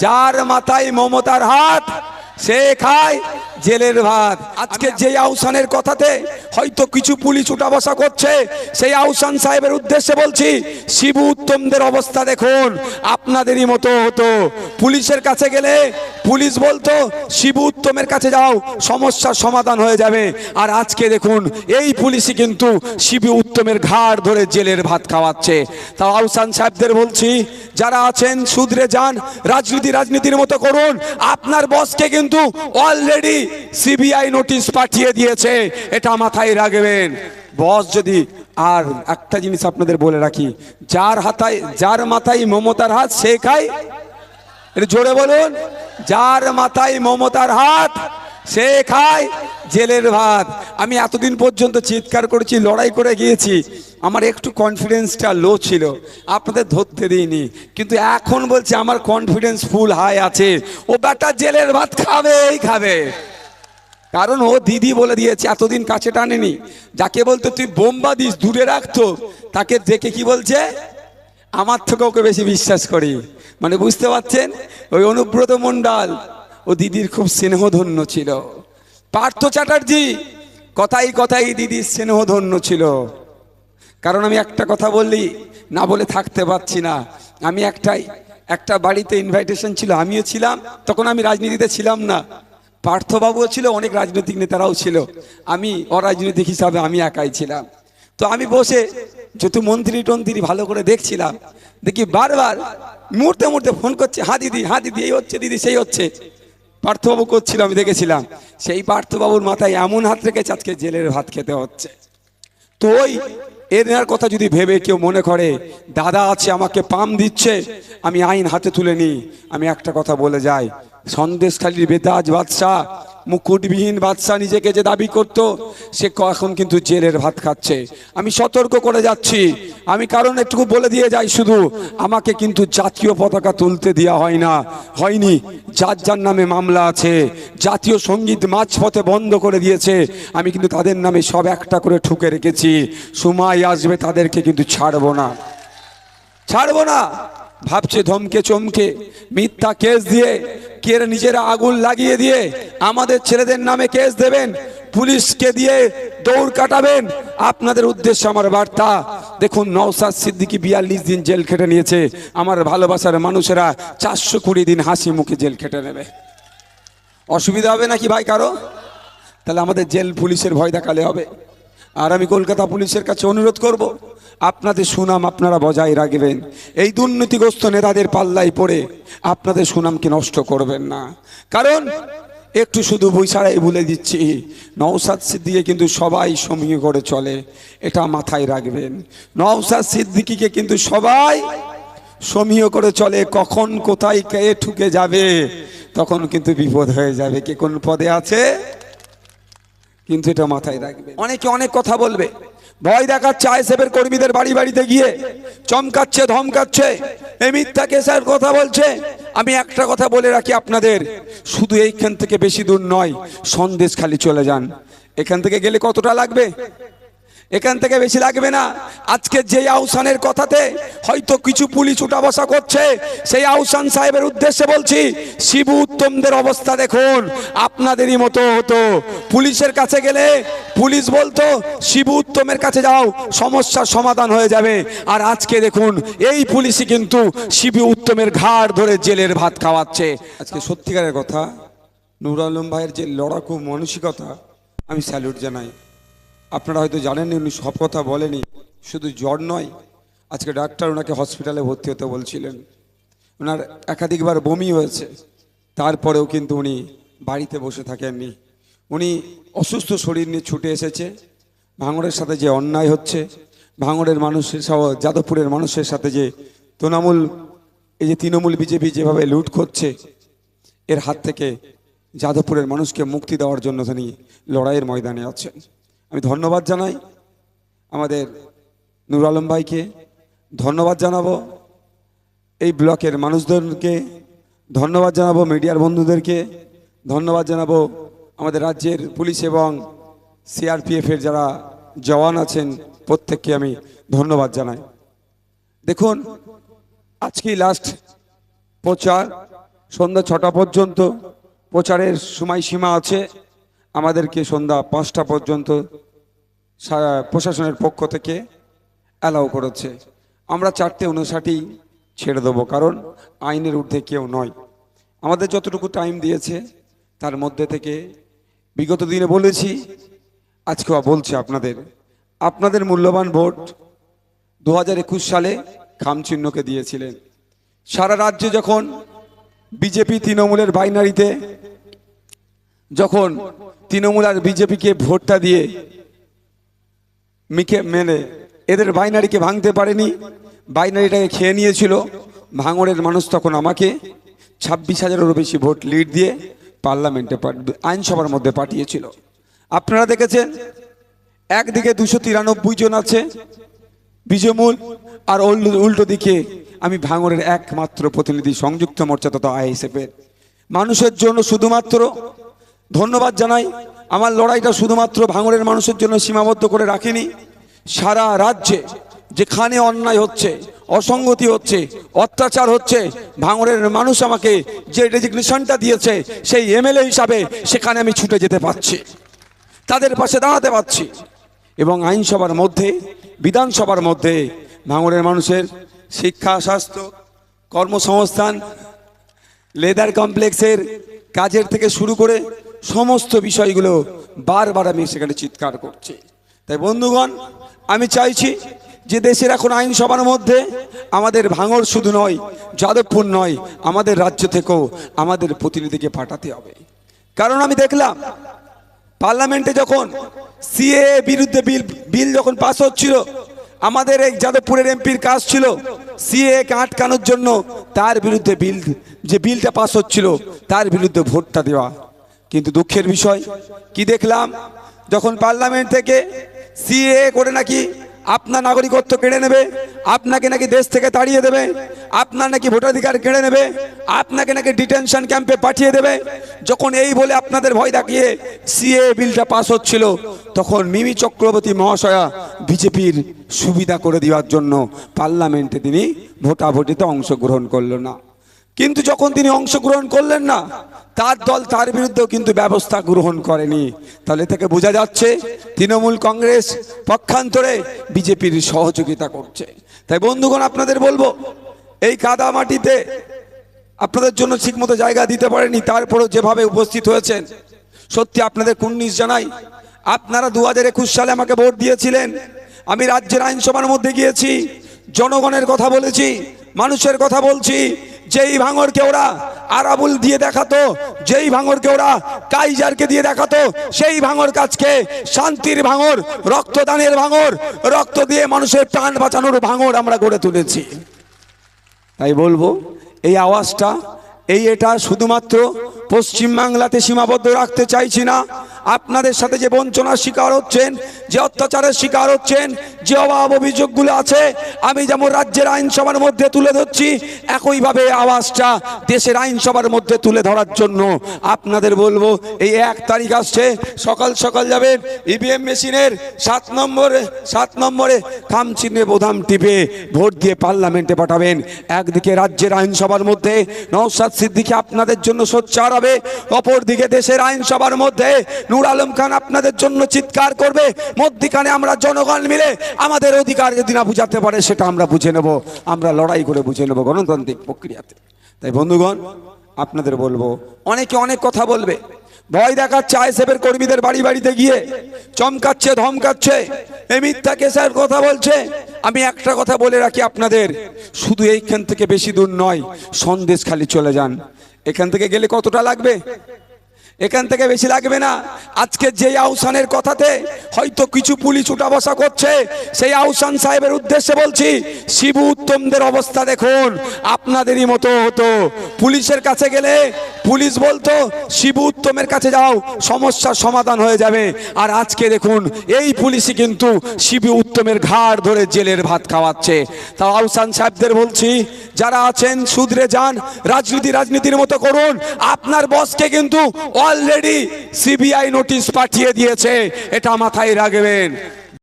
যার মাথায় মমতার হাত সে খায় জেলের ভাত। আজকে যে আহসানের কথাতে হয়তো কিছু পুলিশ উঠা বসা করছে, সেই আহসান সাহেবের উদ্দেশ্যে বলছি, শিবু উত্তমদের অবস্থা দেখুন। আপনাদেরই মতো হতো, পুলিশের কাছে গেলে পুলিশ বলতো শিবু উত্তমের কাছে যাও, সমস্যার সমাধান হয়ে যাবে। আর আজকে দেখুন এই পুলিশই কিন্তু শিবু উত্তমের ঘাড় ধরে জেলের ভাত খাওয়াচ্ছে। তাও আহসান সাহেবদের বলছি, যারা আছেন শুধরে যান, রাজনীতির মতো করুন। আপনার বসকে কিন্তু অলরেডি সিবিআই নোটিশ পাঠিয়ে দিয়েছে, এটা মাথায় রাখবেন। বস যদি, আর একটা জিনিস আপনাদের বলে রাখি, যার মাথায় মমতার হাত সে খায়, এটা জোরে বলুন, যার মাথায় মমতার হাত সে খায় জেলের ভাত। আমি এতদিন পর্যন্ত চিৎকার করেছি, লড়াই করে গিয়েছি, আমার একটু কনফিডেন্সটা লো ছিল, আপনাদের ধরতে দিইনি, কিন্তু এখন বলছি আমার কনফিডেন্স ফুল হাই আছে। ও বেটা জেলের ভাত খাবেই খাবে, কারণ ও দিদি বলে দিয়েছে, এতদিন কাছে টানেনি। যাকে বলতো তুই বোম্বা দিস দূরে রাখতো, তাকে দেখে কি বলছে, আমার থেকে ওকে বেশি বিশ্বাস করি। মানে বুঝতে পারছেন, ওই অনুব্রত মণ্ডল ও দিদির খুব স্নেহধন্য ছিল। পার্থ চ্যাটার্জি কথাই কথাই দিদির স্নেহধন্য ছিল। কারণ আমি একটা কথা বললি না বলে থাকতে পারছি না। আমি একটা বাড়িতে ইনভাইটেশন ছিল, আমিও ছিলাম, তখন আমি রাজনীতিতে ছিলাম না, পার্থবাবুও ছিল, অনেক রাজনৈতিক নেতারাও ছিল, আমি অরাজনৈতিক হিসাবে আমি একাই ছিলাম। তো আমি বসে যত মন্ত্রী ভালো করে দেখছিলাম, দেখি বারবার মুহূর্তে ফোন করছে, হ্যাঁ দিদি এই হচ্ছে, দিদি সেই হচ্ছে। পার্থবাবু করছিল, আমি দেখেছিলাম। সেই পার্থবাবুর মাথায় এমন হাত রেখেছে আজকে জেলের ভাত খেতে হচ্ছে। তো ওই এর কথা যদি ভেবে কেউ মনে করে দাদা আছে আমাকে পাম দিচ্ছে, আমি আইন হাতে তুলে নিই, আমি একটা কথা বলে যাই, সন্দেশখালীর বেতাজ বাদশাহ, মুকুটবিহীন বাদশাহ নিজেকে যে দাবি করত, সে এখন কিন্তু জেলের ভাত খাচ্ছে। আমি সতর্ক করে যাচ্ছি, আমি কারণ একটু বলে দিয়ে যাই, শুধু আমাকে কিন্তু জাতীয় পতাকা তুলতে দেওয়া হয়নি। যার নামে মামলা আছে, জাতীয় সঙ্গীত মাঝপথে বন্ধ করে দিয়েছে, আমি কিন্তু তাদের নামে সব একটা করে ঠুকে রেখেছি। সময় আসবে তাদেরকে কিন্তু ছাড়বো না। ভাবছে ধমকে চমকে মিথ্যা কেস দিয়ে কে নিজেরা আগুন লাগিয়ে দিয়ে আমাদের ছেলেদের নামে কেস দেবেন, পুলিশকে দিয়ে দৌড় কাটাবেন। আপনাদের উদ্দেশ্যে আমার বার্তা, দেখুন নওশাদ সিদ্দিকী 42 দিন জেল খেটে নিয়েছে, আমার ভালোবাসার মানুষেরা 420 দিন হাসি মুখে জেল খেটে নেবে। অসুবিধা হবে নাকি ভাই কারো? তাহলে আমাদের জেল পুলিশের ভয় দেখালে হবে। আর আমি কলকাতা পুলিশের কাছে অনুরোধ করব, আপনাদের সুনাম আপনারা বজায় রাখবেন। এই দুর্নীতিগ্রস্ত নেতাদের পাল্লায় পড়ে আপনাদের সুনামকে নষ্ট করবেন না। কারণ একটু শুধু বৈশাড়াই ভুলে দিচ্ছি, নওশাদ সিদ্দিকী কিন্তু সবাই সমীহ করে চলে, এটা মাথায় রাখবেন। নওশাদ সিদ্দিকীকে কিন্তু সবাই সমীহ করে চলে, কখন কোথায় কে ঠুকে যাবে তখন কিন্তু বিপদ হয়ে যাবে। কে কোন পদে আছে কিন্তু এটা মাথায় রাখবে। অনেকে অনেক কথা বলবে, ভয় দেখাচ্ছে, আইএসএফের কর্মীদের বাড়িতে গিয়ে চমকাচ্ছে, ধমকাচ্ছে, এই মিথ্যা কেসের কথা বলছে। আমি একটা কথা বলে রাখি আপনাদের, শুধু এইখান থেকে বেশি দূর নয়, সন্দেশখালী চলে যান। এখান থেকে গেলে কতটা লাগবে? এখান থেকে বেশি লাগবে না। আজকে যে আহসানের কথাতে হয়তো কিছু পুলিশ উঠা বসা করছে, সেই আহসান সাহেবের উদ্দেশ্যে বলছি, শিবু উত্তমদের অবস্থা দেখুন। আপনাদেরই মতো হতো, পুলিশের কাছে গেলে পুলিশ বলতো শিবু উত্তমের কাছে যাও, সমস্যার সমাধান হয়ে যাবে। আর আজকে দেখুন এই পুলিশই কিন্তু শিবু উত্তমের ঘাড় ধরে জেলের ভাত খাওয়াচ্ছে। আজকে সত্যিকারের কথা, নূর আলম ভাইয়ের যে লড়াকু মানসিকতা, আমি স্যালুট জানাই। আপনারা হয়তো জানেন উনি সব কথা বলেনি, শুধু জ্বর নয়, আজকে ডাক্তার ওনাকে হসপিটালে ভর্তি হতে বলছিলেন, ওনার একাধিকবার বমি হয়েছে, তারপরেও কিন্তু উনি বাড়িতে বসে থাকেননি। উনি অসুস্থ শরীর নিয়ে ছুটে এসেছে। ভাঙড়ের সাথে যে অন্যায় হচ্ছে, ভাঙড়ের মানুষের সহ যাদবপুরের মানুষের সাথে যে তৃণমূল বিজেপি যেভাবে লুট করছে, এর হাত থেকে যাদবপুরের মানুষকে মুক্তি দেওয়ার জন্য তিনি লড়াইয়ের ময়দানে আছেন। আমি ধন্যবাদ জানাই আমাদের নূর আলম ভাইকে, ধন্যবাদ জানাবো এই ব্লকের মানুষদেরকে, ধন্যবাদ জানাবো মিডিয়ার বন্ধুদেরকে, ধন্যবাদ জানাবো আমাদের রাজ্যের পুলিশ এবং সিআরপিএফের যারা জওয়ান আছেন, প্রত্যেককে আমি ধন্যবাদ জানাই। দেখুন আজকেই লাস্ট প্রচার, সন্ধ্যা 6টা পর্যন্ত প্রচারের সময়সীমা আছে। আমাদেরকে সন্ধ্যা 5টা পর্যন্ত প্রশাসনের পক্ষ থেকে অ্যালাউ করেছে। আমরা 4:59 ছেড়ে দেবো, কারণ আইনের ঊর্ধ্বে কেউ নয়। আমাদের যতটুকু টাইম দিয়েছে তার মধ্যে থেকে বিগত দিনে বলেছি, আজকেও বলছি, আপনাদের মূল্যবান ভোট 2021 সালে খামচিহ্নকে দিয়েছিলেন। সারা রাজ্যে যখন বিজেপি তৃণমূলের বাইনারিতে যখন তৃণমূল আর বিজেপিকে ভোটটা দিয়ে মিকে মেনে এদের বাইনারিকে ভাঙতে পারেনি, বাইনারিটাকে খেয়ে নিয়েছিল, ভাঙড়ের মানুষ তখন আমাকে 26,000-এরও বেশি ভোট লিড দিয়ে পার্লামেন্টে আইনসভার মধ্যে পাঠিয়েছিল। আপনারা দেখেছেন একদিকে 293 জন আছে বিজেমূল, আর উল্টো দিকে আমি ভাঙড়ের একমাত্র প্রতিনিধি সংযুক্ত মোর্চা তথা আইএসএফের। মানুষের জন্য শুধুমাত্র ধন্যবাদ জানাই, আমার লড়াইটা শুধুমাত্র ভাঙড়ের মানুষের জন্য সীমাবদ্ধ করে রাখিনি। সারা রাজ্যে যেখানে অন্যায় হচ্ছে, অসঙ্গতি হচ্ছে, অত্যাচার হচ্ছে, ভাঙড়ের মানুষ আমাকে যে রেজিগনেশনটা দিয়েছে সেই এমএলএ হিসাবে সেখানে আমি ছুটে যেতে পারছি, তাদের পাশে দাঁড়াতে পারছি। এবং আইনসভার মধ্যে, বিধানসভার মধ্যে ভাঙড়ের মানুষের শিক্ষা, স্বাস্থ্য, কর্মসংস্থান, লেদার কমপ্লেক্সের কাজের থেকে শুরু করে সমস্ত বিষয়গুলো বারবার আমি সেখানে চিৎকার করছি। তাই বন্ধুগণ, আমি চাইছি যে দেশের এখন আইনসভার মধ্যে আমাদের ভাঙড় শুধু নয়, যাদবপুর নয়, আমাদের রাজ্য থেকেও আমাদের প্রতিনিধিকে পাঠাতে হবে। কারণ আমি দেখলাম পার্লামেন্টে যখন সিএ বিরুদ্ধে বিল যখন পাস হচ্ছিল, আমাদের এই যাদবপুরের এমপির কাজ ছিল সিএ কে আটকানোর জন্য তার বিরুদ্ধে বিলটা পাস হচ্ছিল তার বিরুদ্ধে ভোটটা দেওয়া। কিন্তু দুঃখের বিষয় কি দেখলাম, যখন পার্লামেন্ট থেকে সিএ করে নাকি আপনার নাগরিকত্ব কেড়ে নেবে, আপনাকে নাকি দেশ থেকে তাড়িয়ে দেবে, আপনার নাকি ভোটাধিকার কেড়ে নেবে, আপনাকে নাকি ডিটেনশন ক্যাম্পে পাঠিয়ে দেবে, যখন এই বলে আপনাদের ভয় দেখিয়ে সিএ বিলটা পাস হচ্ছিল, তখন মিমি চক্রবর্তী মহাশয়া বিজেপির সুবিধা করে দেওয়ার জন্য পার্লামেন্টে তিনি ভোটাভুটিতে অংশগ্রহণ করল না। কিন্তু যখন তিনি অংশগ্রহণ করলেন না, তার দল তার বিরুদ্ধেও কিন্তু ব্যবস্থা গ্রহণ করেনি। তাহলে থেকে বোঝা যাচ্ছে তৃণমূল কংগ্রেস পক্ষান্তরে বিজেপির সহযোগিতা করছে। তাই বন্ধুগণ, আপনাদের বলবো, এই কাদা মাটিতে আপনাদের জন্য ঠিকমতো জায়গা দিতে পারেনি, তারপরও যেভাবে উপস্থিত হয়েছেন সত্যি আপনাদের কুর্নিশ জানাই। আপনারা 2021 সালে আমাকে ভোট দিয়েছিলেন, আমি রাজ্যের আইনসভার মধ্যে গিয়েছি, জনগণের কথা বলেছি, মানুষের কথা বলছি। যেই ভাঙড়কে ওরা আরাবুল দিয়ে দেখাতো, যেই ভাঙড়কে ওরা কাইজারকে দিয়ে দেখাতো, সেই ভাঙড় কাজকে শান্তির ভাঙড়, রক্তদানের ভাঙড়, রক্ত দিয়ে মানুষের প্রাণ বাঁচানোর ভাঙড় আমরা গড়ে তুলেছি। তাই বলবো, এই আওয়াজটা এটা শুধুমাত্র পশ্চিমবাংলাতে সীমাবদ্ধ রাখতে চাইছি না। আপনাদের সাথে যে বঞ্চনার শিকার হচ্ছেন, যে অত্যাচারের শিকার হচ্ছেন, যে অভাব অভিযোগগুলো আছে, আমি যেমন রাজ্যের আইনসভার মধ্যে তুলে ধরছি, একইভাবে আওয়াজটা দেশের আইনসভার মধ্যে তুলে ধরার জন্য আপনাদের বলবো, এই 1 তারিখ আসছে, সকাল সকাল যাবেন ইভিএম মেশিনের 7 নম্বরে খামচিহ্নে বোতাম টিপে ভোট দিয়ে পার্লামেন্টে পাঠাবেন। একদিকে রাজ্যের আইনসভার মধ্যে নওশাদ সিদ্দিকী আপনাদের জন্য সোচ্চার হবে, অপরদিকে দেশের আইনসভার মধ্যে নূর আলম খান আপনাদের জন্য চিৎকার করবে। মধ্যখানে আমরা জনগণ মিলে আমাদের অধিকার যদি না বুঝাতে পারে সেটা আমরা বুঝে নেব, আমরা লড়াই করে বুঝে নেব গণতান্ত্রিক প্রক্রিয়াতে। তাই বন্ধুগণ, আপনাদের বলবো, অনেকে অনেক কথা বলবে, ভয় দেখাচ্ছে আইএসএফের কর্মীদের বাড়ি বাড়িতে গিয়ে চমকাচ্ছে, ধমকাচ্ছে, এই মিথ্যা কেসের কথা বলছে। আমি একটা কথা বলে রাখি আপনাদের, শুধু এইখান থেকে বেশি দূর নয়, সন্দেশখালি চলে যান। এখান থেকে গেলে কতটা লাগবে? এখান থেকে বেশি লাগবে না। আজকে যে আহসানের কথাতে হয়তো কিছু পুলিশ উঠা বসা করছে, সেই আহসান সাহেবের উদ্দেশ্যে বলছি, শিবু উত্তমদের অবস্থা দেখুন, আপনাদেরই মতো হতো। পুলিশের কাছে গেলে পুলিশ বলতো শিবু উত্তমের কাছে যাও, সমস্যার সমাধান হয়ে যাবে। আর আজকে দেখুন, এই পুলিশই কিন্তু শিবু উত্তমের ঘাড় ধরে জেলের ভাত খাওয়াচ্ছে। তাও আহসান সাহেবদের বলছি, যারা আছেন শুধরে যান, রাজনীতির মতো করুন। আপনার বসকে কিন্তু অলরেডি সিবিআই নোটিশ পাঠিয়ে দিয়েছে, এটা মাথায় রাখবেন।